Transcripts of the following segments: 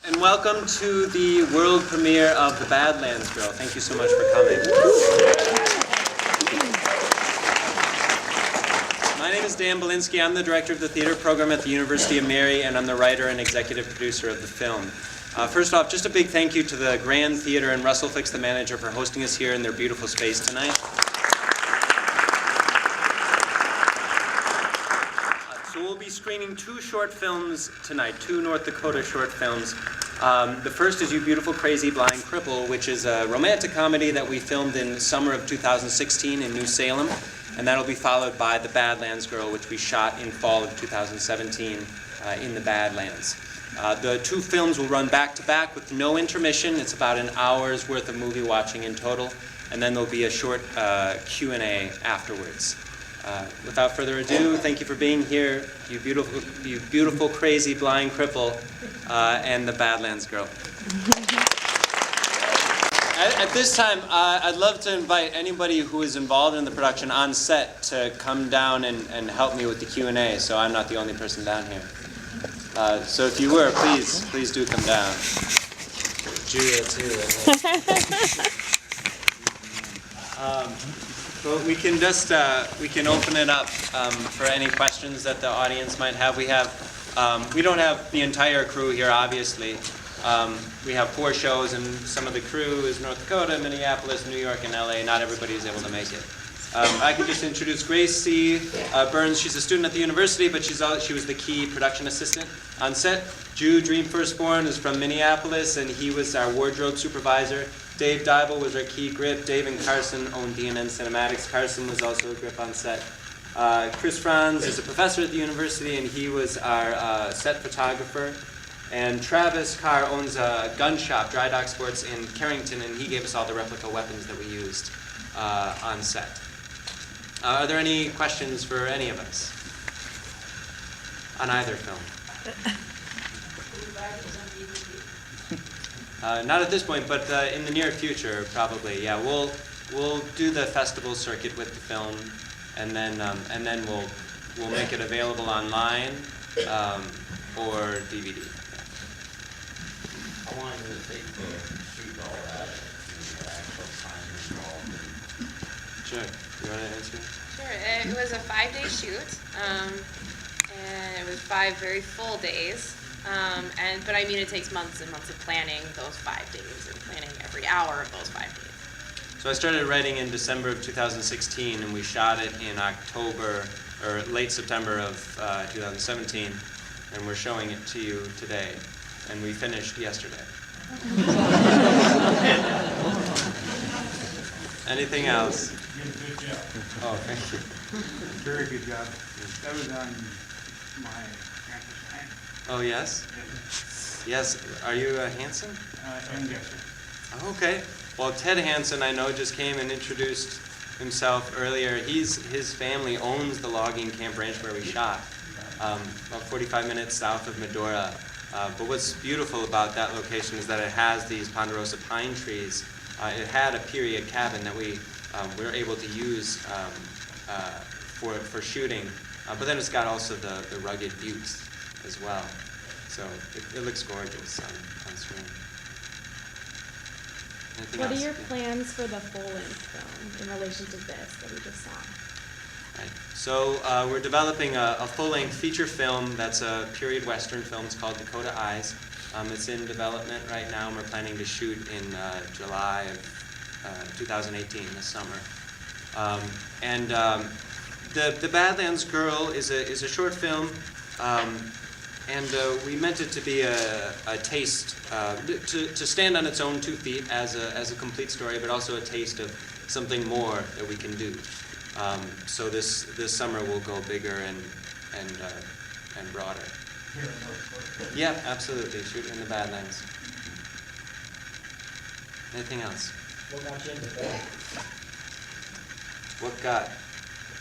And welcome to the world premiere of The Badlands Girl. Thank you so much for coming. My name is Dan Belinsky. I'm the director of the theater program at the University of Mary, and I'm the writer and executive producer of the film. First off, just a big thank you to the Grand Theater and Russell Fix, the manager, for hosting us here in their beautiful space tonight. So we'll be screening two short films tonight, two North Dakota short films. The first is You Beautiful Crazy Blind Cripple, which is a romantic comedy that we filmed in summer of 2016 in New Salem, and that'll be followed by The Badlands Girl, which we shot in fall of 2017 in the Badlands. The two films will run back to back with no intermission. It's about an hour's worth of movie watching in total, and then there'll be a short Q&A afterwards. Without further ado, thank you for being here, you beautiful, crazy, blind cripple, and The Badlands Girl. At this time, I'd love to invite anybody who is involved in the production on set to come down and help me with the Q&A, so I'm not the only person down here. So if you were, please do come down. Julia, too. Well, we can just we can open it up for any questions that the audience might have. We don't have the entire crew here, obviously. We have 4 shows, and some of the crew is North Dakota, Minneapolis, New York, and LA. Not everybody is able to make it. I can just introduce Gracie Burns. She's a student at the university, but she was the key production assistant on set. Drew, Dream Firstborn, is from Minneapolis, and he was our wardrobe supervisor. Dave Dybel was our key grip. Dave and Carson owned D&N Cinematics. Carson was also a grip on set. Chris Franz is a professor at the university, and he was our set photographer. And Travis Carr owns a gun shop, Dry Dock Sports, in Carrington, and he gave us all the replica weapons that we used on set. Are there any questions for any of us on either film? Not at this point, but in the near future, probably. Yeah, we'll do the festival circuit with the film, and then we'll make it available online or DVD. How long does it take to shoot all that? The actual time involved? Sure. You want to answer? Sure. It was a 5-day shoot, and it was 5 very full days. But I mean, it takes months and months of planning those 5 days and planning every hour of those 5 days. So I started writing in December of 2016, and we shot it in October or late September of 2017, and we're showing it to you today, and we finished yesterday. Anything else? You did a good job. Oh, thank you. Very good job. That was on my campus night. Oh, yes? Yes. Are you Hanson? And yes, sir. Oh, okay. Well, Ted Hanson, I know, just came and introduced himself earlier. His family owns the logging camp ranch where we shot, about 45 minutes south of Medora. But what's beautiful about that location is that it has these ponderosa pine trees. It had a period cabin that we were able to use for shooting, but then it's got also the rugged buttes as well. So it looks gorgeous on screen. Anything What else? are your plans for the full-length film in relation to this that we just saw? Right. So we're developing a full-length feature film that's a period Western film. It's called Dakota Eyes. It's in development right now, and we're planning to shoot in July of 2018, this summer. The Badlands Girl is a short film, and we meant it to be a taste, to stand on its own 2 feet as a complete story, but also a taste of something more that we can do. So this summer we'll go bigger and broader. Yeah, absolutely. Shoot in the Badlands. Anything else? What got you into film?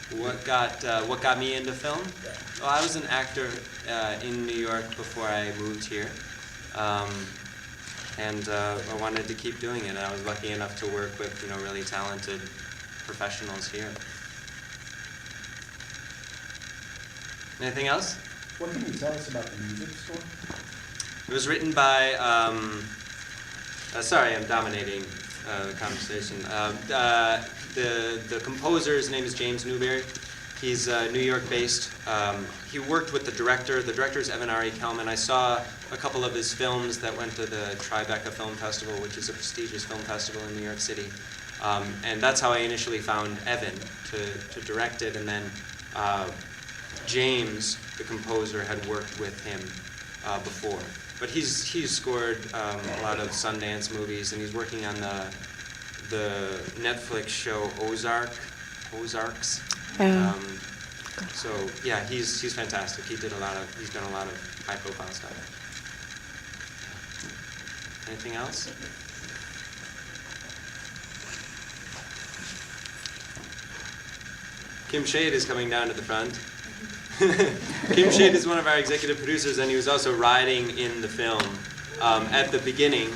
What got me into film? Well, I was an actor in New York before I moved here, and I wanted to keep doing it. And I was lucky enough to work with really talented professionals here. Anything else? What can you tell us about the music score? It was written by, sorry, I'm dominating the conversation. The composer's name is James Newberry. He's New York-based. He worked with the director. The director is Evan R.E. Kellman. I saw a couple of his films that went to the Tribeca Film Festival, which is a prestigious film festival in New York City. And that's how I initially found Evan to direct it. And then James, the composer, had worked with him before. But he's scored a lot of Sundance movies, and he's working on the Netflix show Ozarks. So yeah, he's fantastic. He's done a lot of high-profile stuff. Anything else? Kim Shade is coming down to the front. Kim Shade is one of our executive producers, and he was also riding in the film at the beginning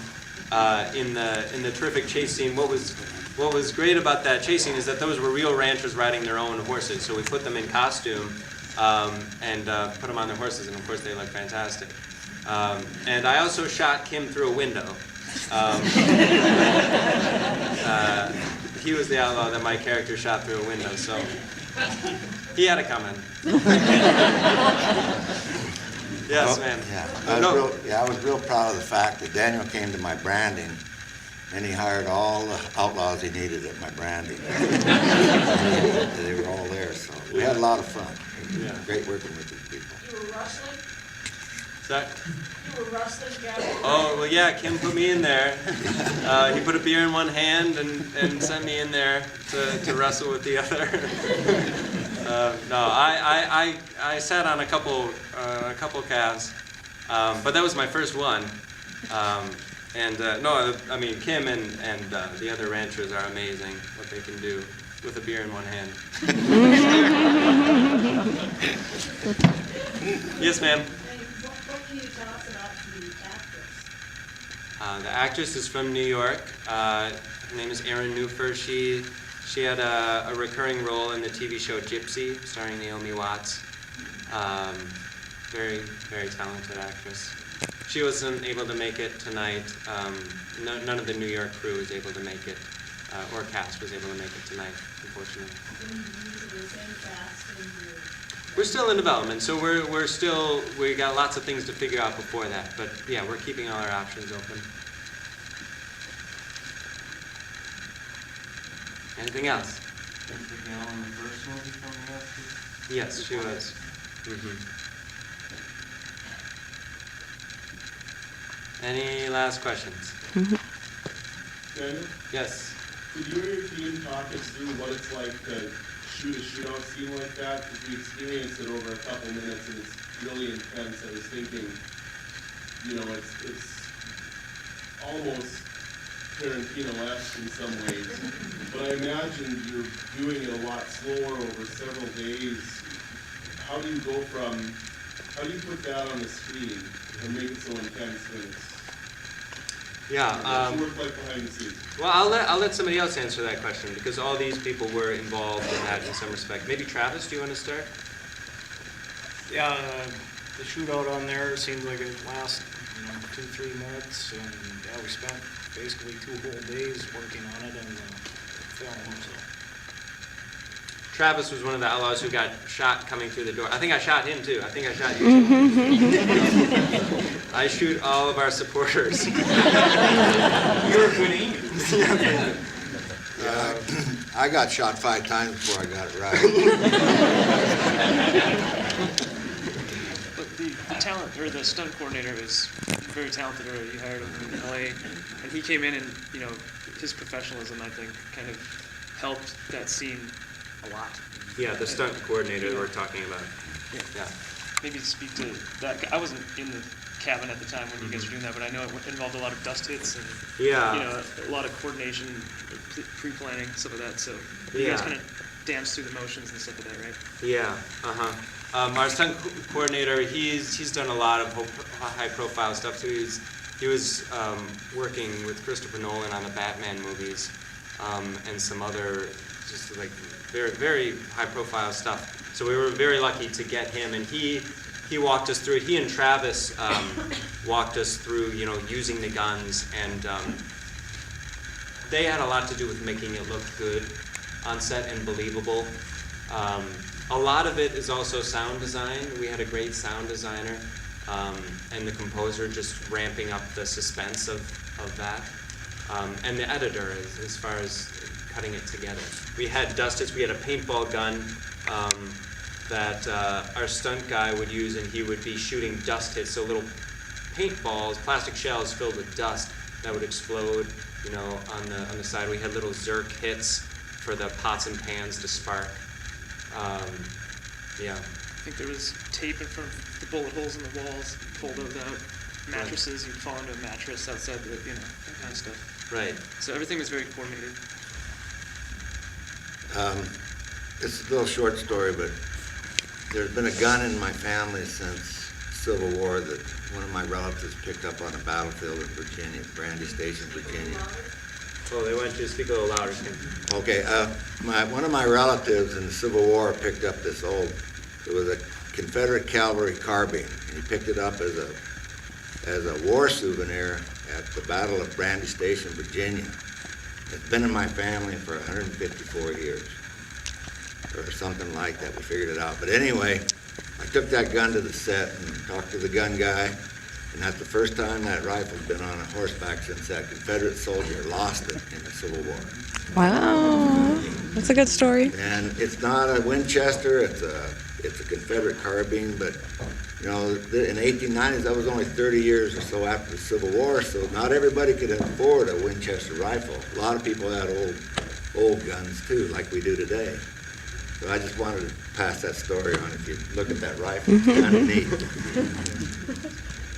in the terrific chase scene. What was great about that chase scene is that those were real ranchers riding their own horses. So we put them in costume and put them on their horses, and of course they look fantastic. And I also shot Kim through a window. He was the outlaw that my character shot through a window, so he had it coming. Yes, ma'am. Yeah, I was real proud of the fact that Daniel came to my branding, and he hired all the outlaws he needed at my branding. They were all there, so we had a lot of fun. It was great working with these people. You were wrestling? Is that? You were wrestling, Gavin? Oh, well, yeah, Kim put me in there. He put a beer in one hand and sent me in there to wrestle with the other. No, I sat on a couple calves, but that was my first one. No, I mean, Kim and the other ranchers are amazing, what they can do with a beer in one hand. Yes, ma'am. What can you tell us about the actress? The actress is from New York. Her name is Erin Newfer. She had a recurring role in the TV show Gypsy, starring Naomi Watts. Very, very talented actress. She wasn't able to make it tonight. None of the New York crew was able to make it, or cast was able to make it tonight, unfortunately. We're still in development, so we got lots of things to figure out before that. But yeah, we're keeping all our options open. Anything else? Was the gal in the first movie from last year? Yes, she was. Any last questions? Daniel, Yes. could you or your team talk us through what it's like to shoot a shootout scene like that? Because we experienced it over a couple minutes and it's really intense. I was thinking, it's almost Tarantino-esque in some ways. But I imagine you're doing it a lot slower over several days. How do you put that on the screen and make it so intense when it's... Yeah. What's it work like behind the scenes? Well, I'll let somebody else answer that question because all these people were involved in that in some respect. Maybe Travis, do you want to start? Yeah, the shootout on there seemed like it lasted 2-3 minutes, and yeah, we spent basically 2 whole days working on it and the film. So. Travis was one of the outlaws who got shot coming through the door. I think I shot him too. I think I shot you too. I shoot all of our supporters. You're a good aim. Yeah, I got shot 5 times before I got it right. But the talent, or the stunt coordinator was very talented, or you hired him from LA, and he came in and, his professionalism, I think, kind of helped that scene a lot. Yeah, the stunt coordinator that we're talking about. Yeah. Maybe speak to that. I wasn't in the cabin at the time when you guys were doing that, but I know it involved a lot of dust hits and a lot of coordination, pre-planning, stuff like that. So you guys kind of dance through the motions and stuff like that, right? Yeah. Our stunt coordinator, he's done a lot of high-profile stuff too. He was working with Christopher Nolan on the Batman movies and some other just like very, very high-profile stuff. So we were very lucky to get him, and he he walked us through it. He and Travis walked us through, you know, using the guns, and they had a lot to do with making it look good on set and believable. A lot of it is also sound design. We had a great sound designer, and the composer just ramping up the suspense of that. And the editor as far as cutting it together. We had dust hits, we had a paintball gun that our stunt guy would use, and he would be shooting dust hits, so little paintballs, plastic shells filled with dust that would explode, you know, on the side. We had little Zerk hits for the pots and pans to spark. Yeah. I think there was tape in front of the bullet holes in the walls, pull those out. Mattresses, you'd fall into a mattress outside the, you know, that kind of stuff. Right. So everything was very coordinated. It's a little short story, but there's been a gun in my family since Civil War that one of my relatives picked up on a battlefield in Virginia, Brandy Station, Virginia. Oh, they want you to speak a little louder, Kim. Okay, one of my relatives in the Civil War picked up this it was a Confederate cavalry carbine, and he picked it up as a war souvenir at the Battle of Brandy Station, Virginia. It's been in my family for 154 years, or something like that. We figured it out. But anyway, I took that gun to the set and talked to the gun guy, and that's the first time that rifle's been on a horseback since that Confederate soldier lost it in the Civil War. Wow, that's a good story. And it's not a Winchester, it's a Confederate carbine, but you know, in the 1890s, that was only 30 years or so after the Civil War, so not everybody could afford a Winchester rifle. A lot of people had old guns too, like we do today. So I just wanted to pass that story on. If you look at that rifle, it's kind of neat.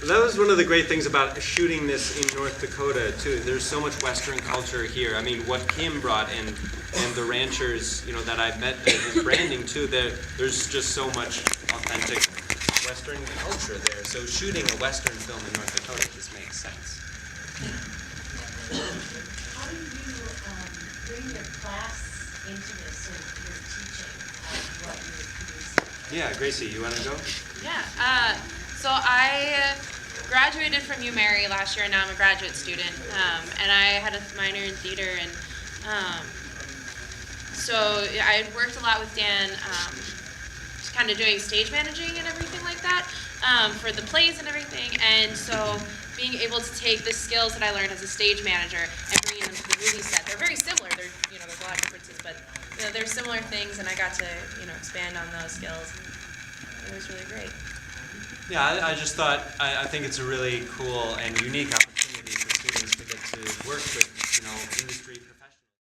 That was one of the great things about shooting this in North Dakota too. There's so much Western culture here. I mean, what Kim brought and the ranchers, you know, that I've met in branding too. There's just so much authentic Western culture there. So shooting a Western film in North Dakota just makes sense. How do you bring the class into this and your teaching of what you're producing? Yeah, Gracie, you want to go? Yeah. So I graduated from UMary last year, and now I'm a graduate student. And I had a minor in theater, and so I had worked a lot with Dan, just kind of doing stage managing and everything like that for the plays and everything. And so being able to take the skills that I learned as a stage manager and bringing them to the movie set, they're very similar. There's a lot of differences, but there's similar things, and I got to expand on those skills. And it was really great. Yeah, I just thought, I think it's a really cool and unique opportunity for students to get to work with, industry professionals.